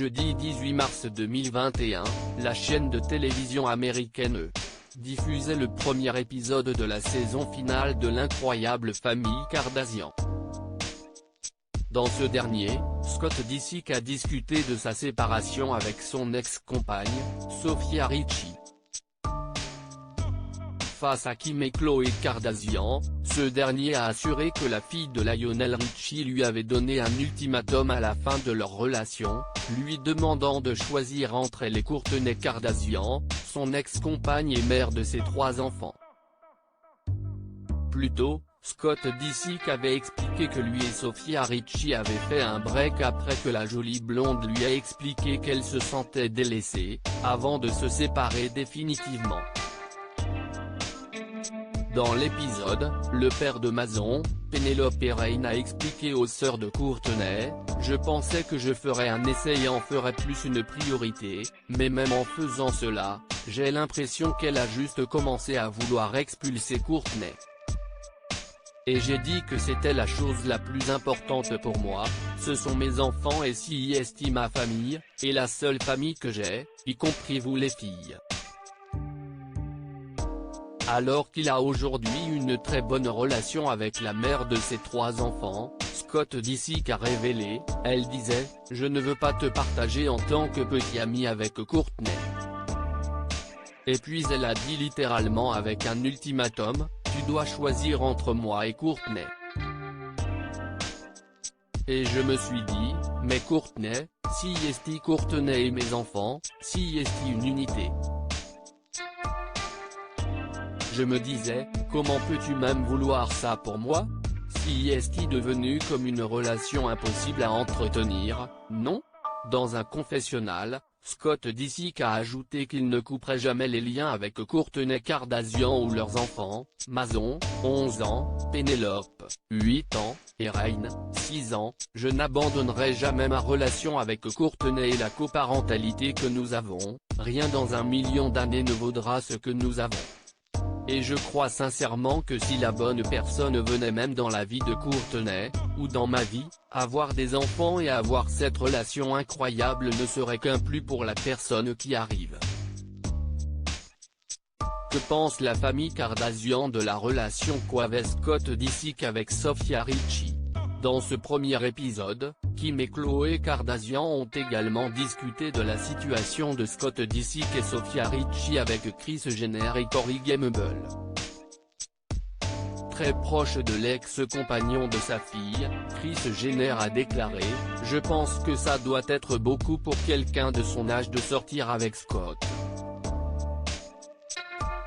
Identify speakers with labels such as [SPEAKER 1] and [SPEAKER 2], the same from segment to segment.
[SPEAKER 1] Jeudi 18 mars 2021, la chaîne de télévision américaine diffusait le premier épisode de la saison finale de l'incroyable famille Kardashian. Dans ce dernier, Scott Disick a discuté de sa séparation avec son ex-compagne, Sofia Richie. Face à Kim et Khloé Kardashian, ce dernier a assuré que la fille de Lionel Richie lui avait donné un ultimatum à la fin de leur relation, lui demandant de choisir entre les Kourtney Kardashian, son ex-compagne et mère de ses 3 enfants. Plus tôt, Scott Disick avait expliqué que lui et Sofia Richie avaient fait un break après que la jolie blonde lui a expliqué qu'elle se sentait délaissée, avant de se séparer définitivement. Dans l'épisode, le père de Mason, Penelope Reign a expliqué aux sœurs de Kourtney: « Je pensais que je ferais un essai et en ferais plus une priorité, mais même en faisant cela, j'ai l'impression qu'elle a juste commencé à vouloir expulser Kourtney. Et j'ai dit que c'était la chose la plus importante pour moi, ce sont mes enfants et si est ma famille, et la seule famille que j'ai, y compris vous les filles. » Alors qu'il a aujourd'hui une très bonne relation avec la mère de ses 3 enfants, Scott Disick a révélé: « Elle disait, je ne veux pas te partager en tant que petit ami avec Kourtney. » Et puis elle a dit littéralement avec un ultimatum: « Tu dois choisir entre moi et Kourtney. » Et je me suis dit, mais Kourtney, si est Kourtney et mes enfants, si est une unité. Je me disais, comment peux-tu même vouloir ça pour moi? Si est devenu comme une relation impossible à entretenir, non? Dans un confessionnal, Scott Disick a ajouté qu'il ne couperait jamais les liens avec Kourtney Kardashian ou leurs enfants, Mason, 11 ans, Penelope, 8 ans, et Reign, 6 ans, « Je n'abandonnerai jamais ma relation avec Kourtney et la coparentalité que nous avons, rien dans un million d'années ne vaudra ce que nous avons. Et je crois sincèrement que si la bonne personne venait même dans la vie de Kourtney, ou dans ma vie, avoir des enfants et avoir cette relation incroyable ne serait qu'un plus pour la personne qui arrive. » Que pense la famille Kardashian de la relation qu'avait Scott Disick avec Sofia Richie? Dans ce premier épisode, Kim et Khloé Kardashian ont également discuté de la situation de Scott Disick et Sofia Richie avec Kris Jenner et Corey Gamble. Très proche de l'ex-compagnon de sa fille, Kris Jenner a déclaré: « Je pense que ça doit être beaucoup pour quelqu'un de son âge de sortir avec Scott.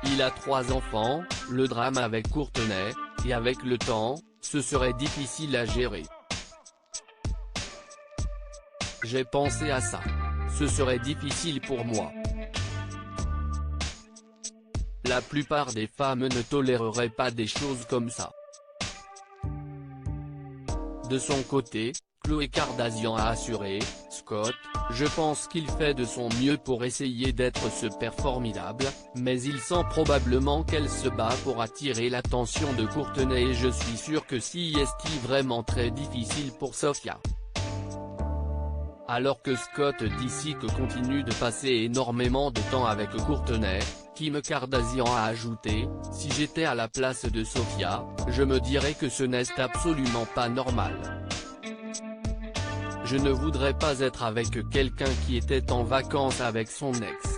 [SPEAKER 1] Il a 3 enfants, le drame avec Kourtney, et avec le temps, ce serait difficile à gérer. J'ai pensé à ça. Ce serait difficile pour moi. La plupart des femmes ne toléreraient pas des choses comme ça. » De son côté, Khloé Kardashian a assuré: « Scott, je pense qu'il fait de son mieux pour essayer d'être ce père formidable, mais il sent probablement qu'elle se bat pour attirer l'attention de Kourtney et je suis sûr que si est vraiment très difficile pour Sofia. » Alors que Scott Disick continue de passer énormément de temps avec Kourtney, Kim Kardashian a ajouté: « Si j'étais à la place de Sofia, je me dirais que ce n'est absolument pas normal. Je ne voudrais pas être avec quelqu'un qui était en vacances avec son ex. »